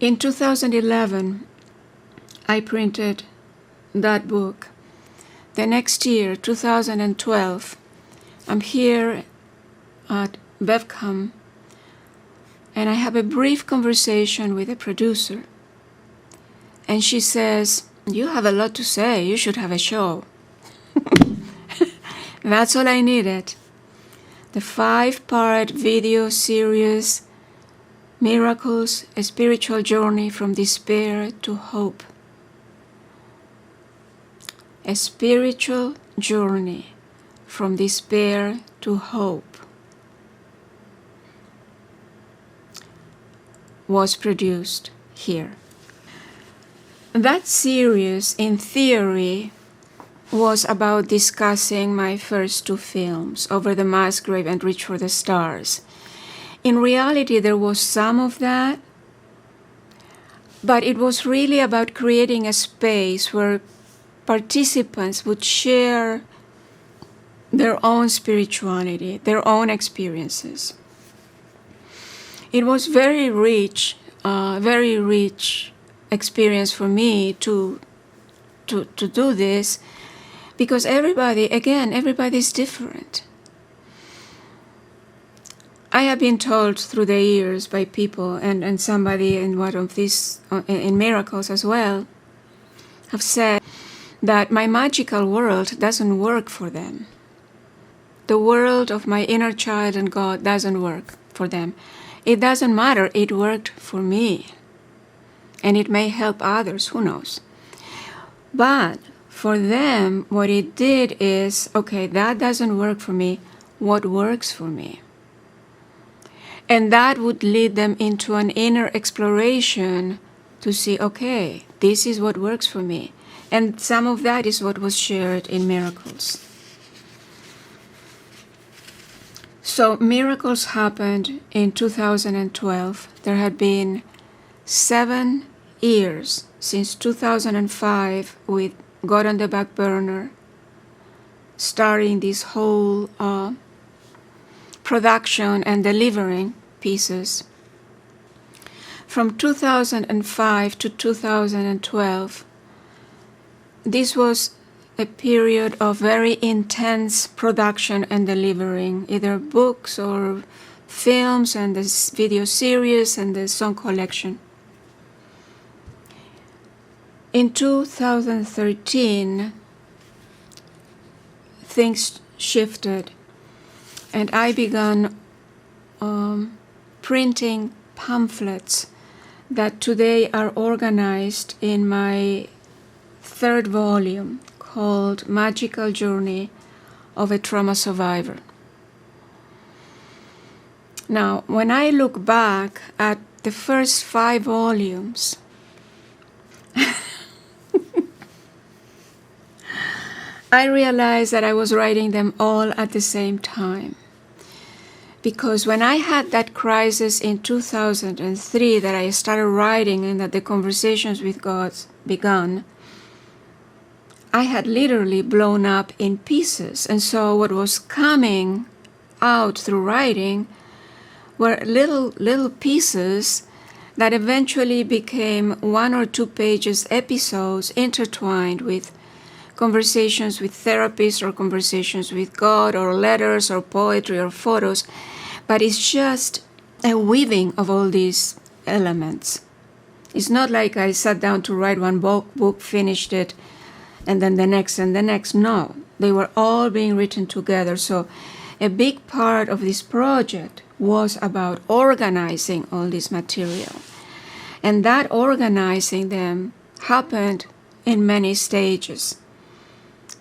In 2011, I printed that book. The next year, 2012, I'm here at Bevcam, and I have a brief conversation with the producer. And she says, "You have a lot to say. You should have a show." That's all I needed. The 5-part video series, Miracles, a Spiritual Journey from Despair to Hope. A spiritual journey from despair to hope was produced here. That series, in theory, was about discussing my first 2 films, Over the Mass Grave and Reach for the Stars. In reality, there was some of that, but it was really about creating a space where participants would share their own spirituality, their own experiences. It was very rich experience for me to do this, because everybody's different. I have been told through the years by people, and somebody in one of these, in Miracles as well, have said that my magical world doesn't work for them. The world of my inner child and God doesn't work for them. It doesn't matter, it worked for me. And it may help others, who knows. But for them, what it did is, okay, that doesn't work for me. What works for me? And that would lead them into an inner exploration to see, okay, this is what works for me. And some of that is what was shared in Miracles. So Miracles happened in 2012. There had been 7 years since 2005 with God on the Back Burner, starting this whole production and delivering pieces. From 2005 to 2012, this was a period of very intense production and delivering, either books or films and the video series and the song collection. In 2013, things shifted, and I began printing pamphlets that today are organized in my 3rd volume called Magical Journey of a Trauma Survivor. Now, when I look back at the first 5 volumes, I realized that I was writing them all at the same time. Because when I had that crisis in 2003 that I started writing and that the conversations with God began, I had literally blown up in pieces. And so what was coming out through writing were little pieces that eventually became 1 or 2 pages episodes intertwined with conversations with therapists or conversations with God or letters or poetry or photos. But it's just a weaving of all these elements. It's not like I sat down to write one book, finished it, and then the next and the next. No, they were all being written together. So a big part of this project was about organizing all this material. And that organizing them happened in many stages.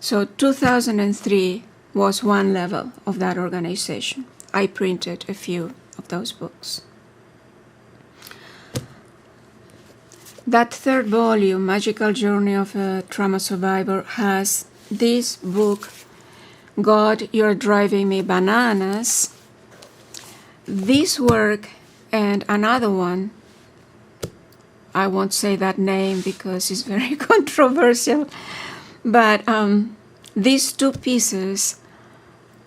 So 2003 was one level of that organization. I printed a few of those books. That 3rd volume, Magical Journey of a Trauma Survivor, has this book, God, You're Driving Me Bananas. This work and another one, I won't say that name because it's very controversial, but these 2 pieces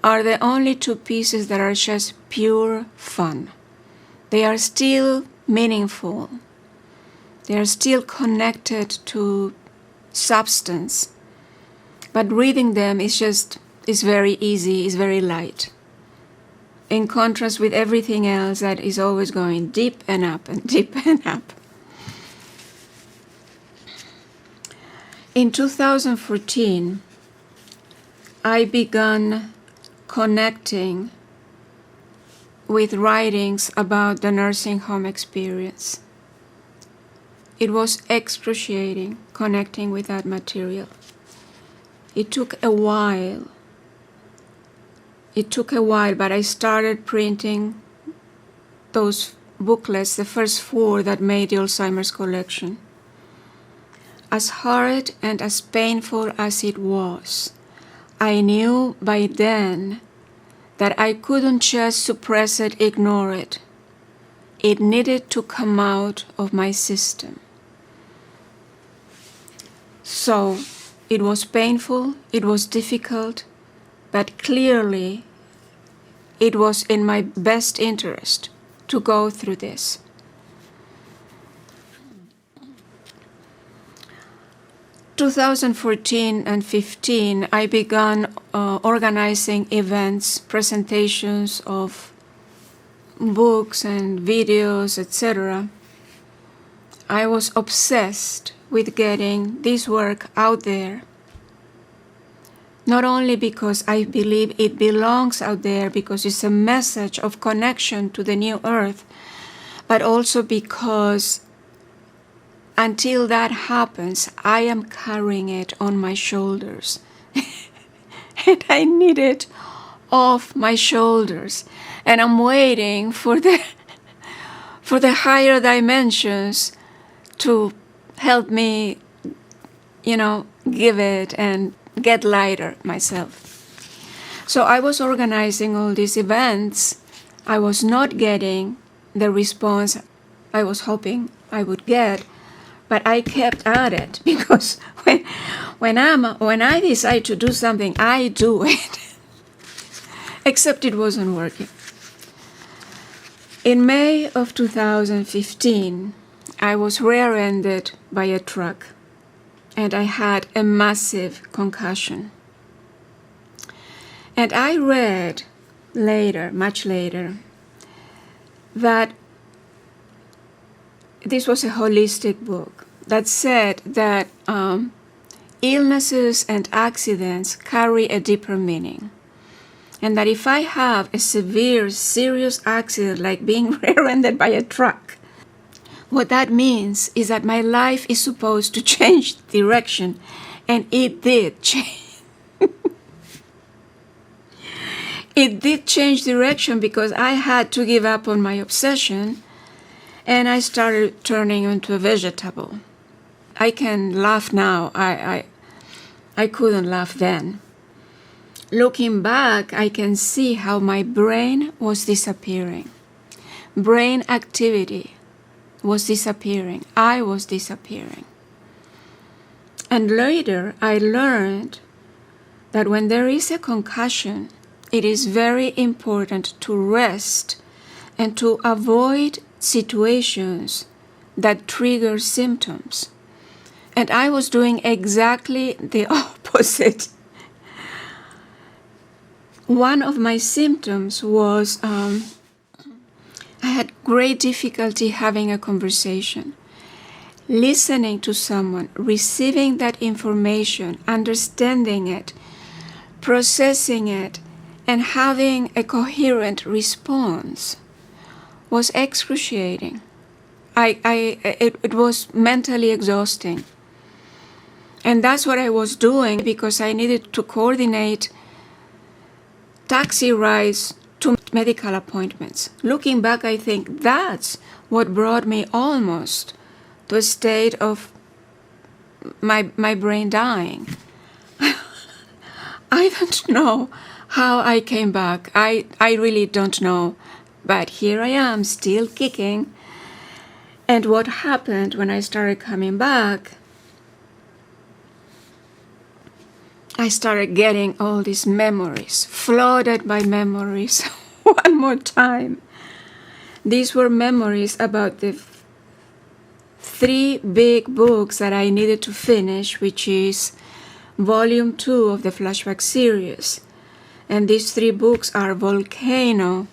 are the only 2 pieces that are just pure fun. They are still meaningful. They are still connected to substance. But reading them is very easy, is very light. In contrast with everything else that is always going deep and up and deep and up. In 2014, I began connecting with writings about the nursing home experience. It was excruciating connecting with that material. It took a while, but I started printing those booklets, the first 4 that made the Alzheimer's collection. As hard and as painful as it was, I knew by then that I couldn't just suppress it, ignore it. It needed to come out of my system. So it was painful, it was difficult, but clearly it was in my best interest to go through this. In 2014 and 15, I began organizing events, presentations of books and videos, etc. I was obsessed with getting this work out there. Not only because I believe it belongs out there, because it's a message of connection to the new earth, but also because until that happens, I am carrying it on my shoulders. And I need it off my shoulders. And I'm waiting for the higher dimensions to help me, give it and get lighter myself. So I was organizing all these events. I was not getting the response I was hoping I would get, but I kept at it because when I decide to do something, I do it. Except it wasn't working. In May of 2015, I was rear-ended by a truck, and I had a massive concussion. And I read later, much later, that this was a holistic book that said that illnesses and accidents carry a deeper meaning. And that if I have a severe, serious accident like being rear-ended by a truck, what that means is that my life is supposed to change direction, and it did change. It did change direction because I had to give up on my obsession, and I started turning into a vegetable. I can laugh now. I couldn't laugh then. Looking back, I can see how my brain was disappearing. Brain activity was disappearing. I was disappearing. And later, I learned that when there is a concussion, it is very important to rest and to avoid situations that trigger symptoms. And I was doing exactly the opposite. One of my symptoms was I had great difficulty having a conversation, listening to someone, receiving that information, understanding it, processing it, and having a coherent response was excruciating. It was mentally exhausting. And that's what I was doing because I needed to coordinate taxi rides to medical appointments. Looking back, I think that's what brought me almost to a state of my brain dying. I don't know how I came back. I really don't know. But here I am, still kicking. And what happened when I started coming back, I started getting all these memories, flooded by memories. One more time. These were memories about the 3 big books that I needed to finish, which is Volume 2 of the Flashback series. And these 3 books are Volcano.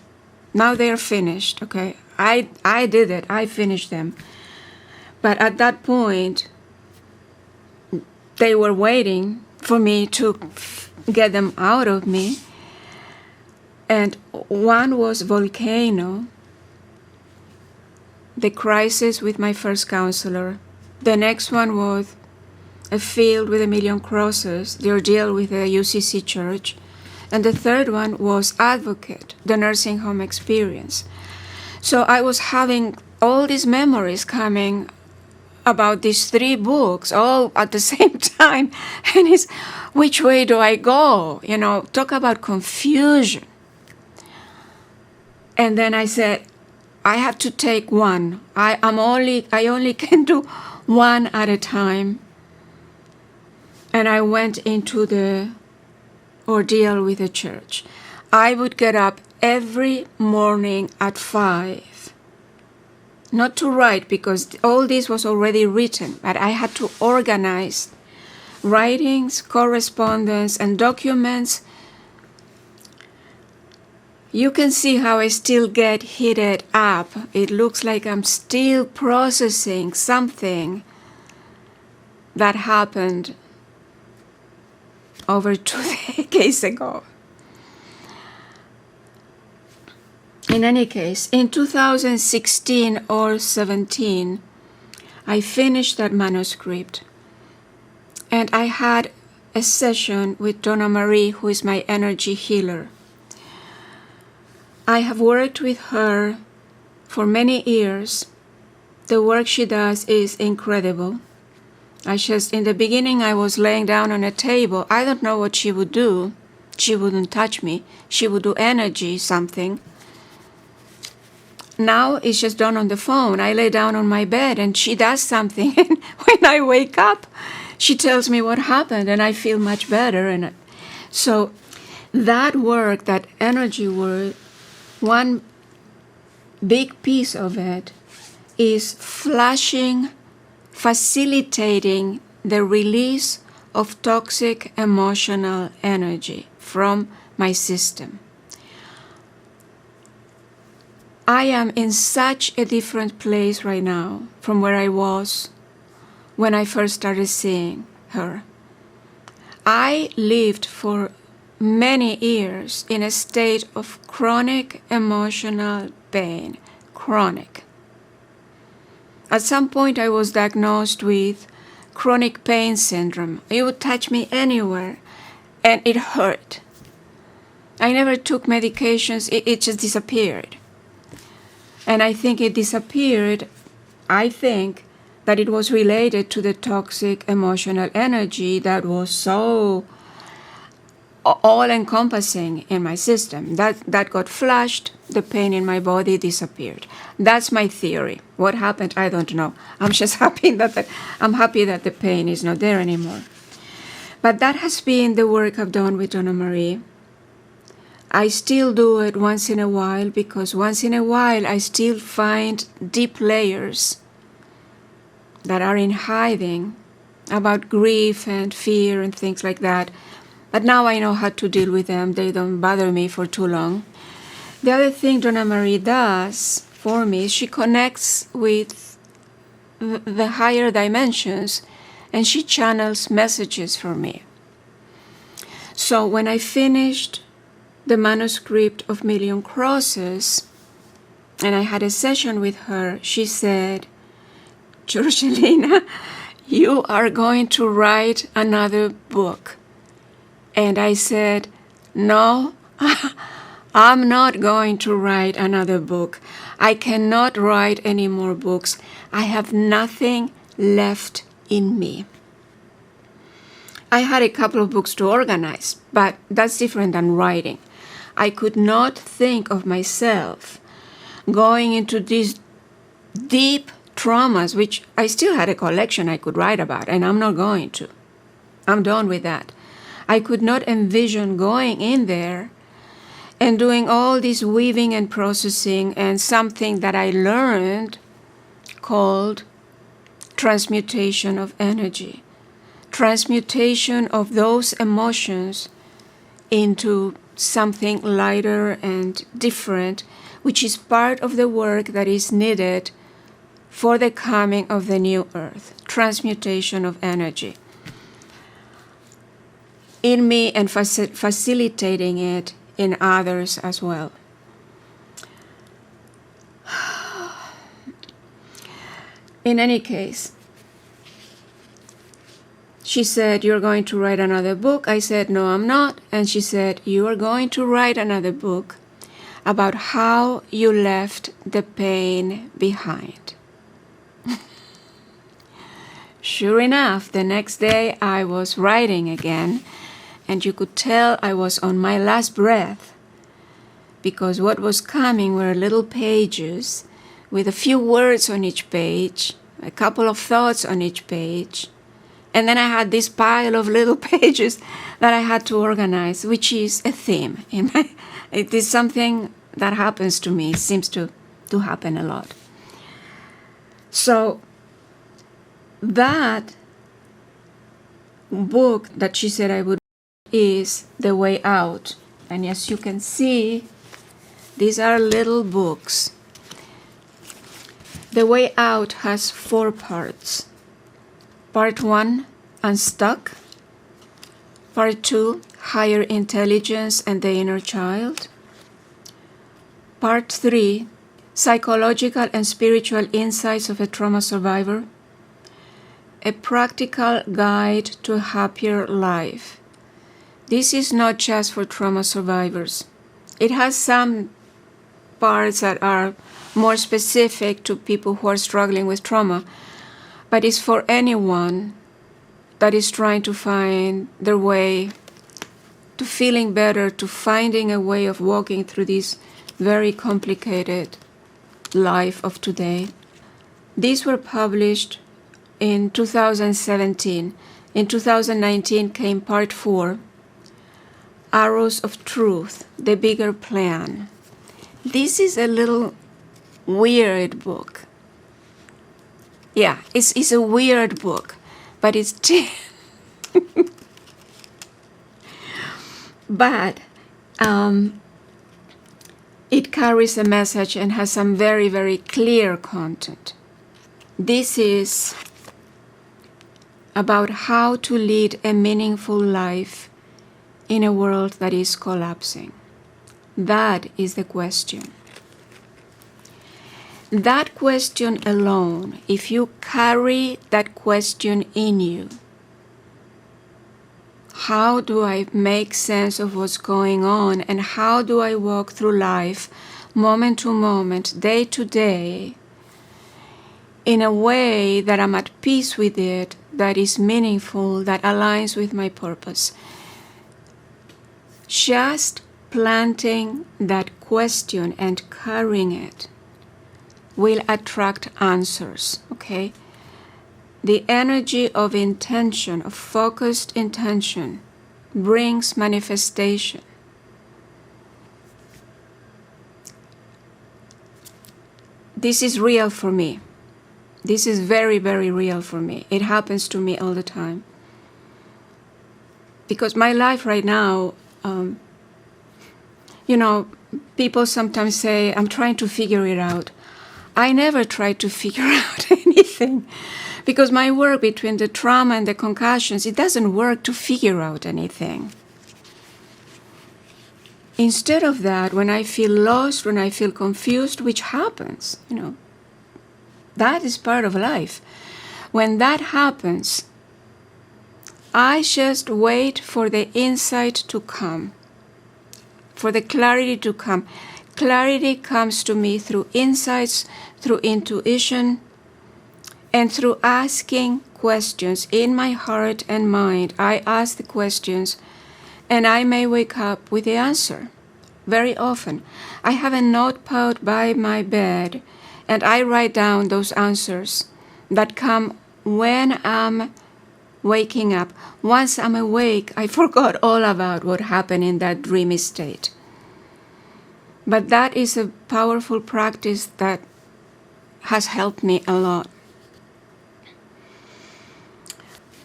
Now they're finished, okay? I did it. I finished them. But at that point, they were waiting for me to get them out of me. And one was Volcano, The Crisis with My First Counselor. The next one was A Field with a Million Crosses, The Ordeal with the UCC Church. And the third one was Advocate, The Nursing Home Experience. So I was having all these memories coming about these 3 books all at the same time. And it's, which way do I go? You know, talk about confusion. And then I said, I have to take one. I only can do one at a time. And I went into the ordeal with the church. I would get up every morning at 5. Not to write, because all this was already written, but I had to organize writings, correspondence, and documents. You can see how I still get heated up. It looks like I'm still processing something that happened over 2 decades ago. In any case, in 2016 or 17, I finished that manuscript. And I had a session with Donna Marie, who is my energy healer. I have worked with her for many years. The work she does is incredible. In the beginning, I was laying down on a table. I don't know what she would do. She wouldn't touch me. She would do energy, something. Now it's just done on the phone. I lay down on my bed and she does something. And when I wake up, she tells me what happened and I feel much better. And so that work, that energy work, one big piece of it is facilitating the release of toxic emotional energy from my system. I am in such a different place right now from where I was when I first started seeing her. I lived for many years in a state of chronic emotional pain, chronic. At some point I was diagnosed with chronic pain syndrome. It would touch me anywhere and it hurt. I never took medications, it just disappeared. And I think it disappeared, I think that it was related to the toxic emotional energy that was so all-encompassing in my system. That got flushed, the pain in my body disappeared. That's my theory. What happened, I don't know. I'm just happy that the pain is not there anymore. But that has been the work I've done with Donna Marie. I still do it once in a while because once in a while I still find deep layers that are in hiding about grief and fear and things like that. But now I know how to deal with them. They don't bother me for too long. The other thing Donna Marie does for me is she connects with the higher dimensions and she channels messages for me. So when I finished the manuscript of Million Crosses and I had a session with her, she said, "Georgelina, you are going to write another book." And I said, "No, I'm not going to write another book. I cannot write any more books. I have nothing left in me." I had a couple of books to organize, but that's different than writing. I could not think of myself going into these deep traumas, which I still had a collection I could write about, and I'm not going to. I'm done with that. I could not envision going in there and doing all this weaving and processing and something that I learned called transmutation of energy, transmutation of those emotions into something lighter and different, which is part of the work that is needed for the coming of the new earth. Transmutation of energy in me and facilitating it in others as well. In any case, she said, "You're going to write another book." I said, "No, I'm not." And she said, "You are going to write another book about how you left the pain behind." Sure enough, the next day I was writing again, and you could tell I was on my last breath, because what was coming were little pages with a few words on each page, a couple of thoughts on each page, and then I had this pile of little pages that I had to organize, which is a theme. It is something that happens to me. It seems to happen a lot. So that book that she said I would is The Way Out. And as you can see, these are little books. The Way Out has 4 parts. Part 1, Unstuck. Part 2, Higher Intelligence and the Inner Child. Part 3, Psychological and Spiritual Insights of a Trauma Survivor. A Practical Guide to a Happier Life. This is not just for trauma survivors. It has some parts that are more specific to people who are struggling with trauma, but it's for anyone that is trying to find their way to feeling better, to finding a way of walking through this very complicated life of today. These were published in 2017. In 2019 came part 4, Arrows of Truth, The Bigger Plan. This is a little weird book. Yeah, it's a weird book, but it's but it carries a message and has some very, very clear content. This is about how to lead a meaningful life in a world that is collapsing. That is the question. That question alone, if you carry that question in you, how do I make sense of what's going on, and how do I walk through life moment to moment, day to day, in a way that I'm at peace with it, that is meaningful, that aligns with my purpose? Just planting that question and carrying it will attract answers, okay? The energy of intention, of focused intention, brings manifestation. This is real for me. This is very, very real for me. It happens to me all the time. Because my life right now, people sometimes say, I'm trying to figure it out. I never try to figure out anything, because my work between the trauma and the concussions, it doesn't work to figure out anything. Instead of that, when I feel lost, when I feel confused, which happens, that is part of life. When that happens, I just wait for the insight to come, for the clarity to come. Clarity comes to me through insights, through intuition, and through asking questions in my heart and mind. I ask the questions, and I may wake up with the answer. Very often, I have a notepad by my bed, and I write down those answers that come when I'm waking up. Once I'm awake, I forgot all about what happened in that dreamy state. But that is a powerful practice that has helped me a lot.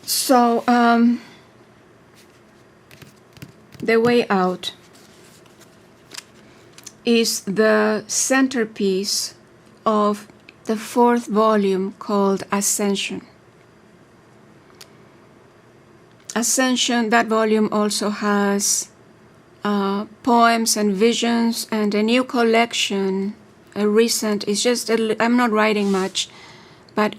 So, The Way Out is the centerpiece of the 4th volume called Ascension. Ascension, that volume also has poems and visions, and a new collection, a recent, it's just, I'm not writing much, but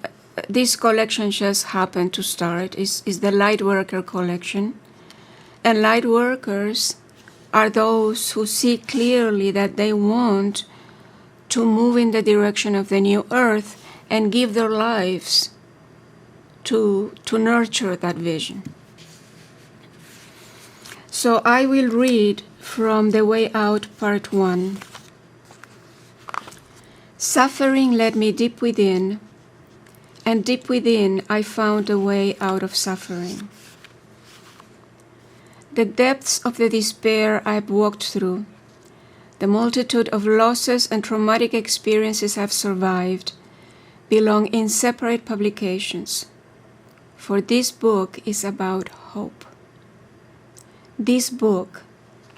this collection just happened to start, is the Lightworker collection. And Lightworkers are those who see clearly that they want to move in the direction of the new earth and give their lives to nurture that vision. So I will read from The Way Out, Part 1. Suffering led me deep within, and deep within I found a way out of suffering. The depths of the despair I've walked through, the multitude of losses and traumatic experiences I've survived, belong in separate publications, for this book is about hope. This book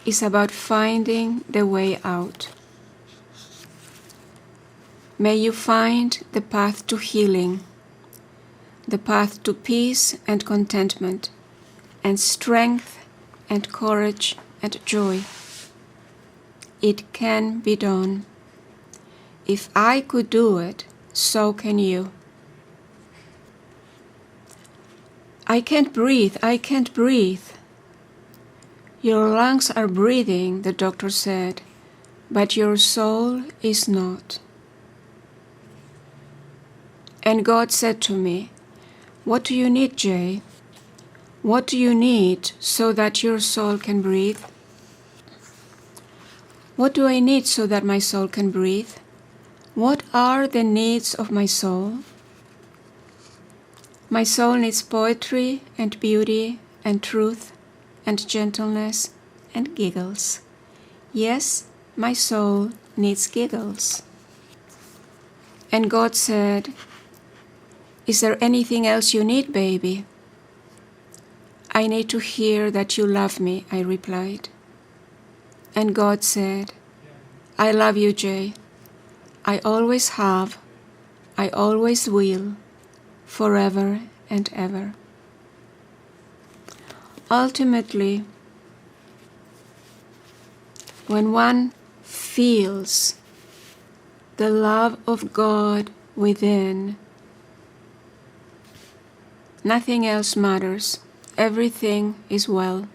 is about finding the way out. May you find the path to healing, the path to peace and contentment, and strength and courage and joy. It can be done. If I could do it, so can you. I can't breathe, I can't breathe. Your lungs are breathing, the doctor said, but your soul is not. And God said to me, what do you need, Jay? What do you need so that your soul can breathe? What do I need so that my soul can breathe? What are the needs of my soul? My soul needs poetry and beauty and truth and gentleness and giggles. Yes, my soul needs giggles. And God said, is there anything else you need, baby? I need to hear that you love me, I replied. And God said, I love you, Jay. I always have, I always will, forever and ever. Ultimately, when one feels the love of God within, nothing else matters. Everything is well.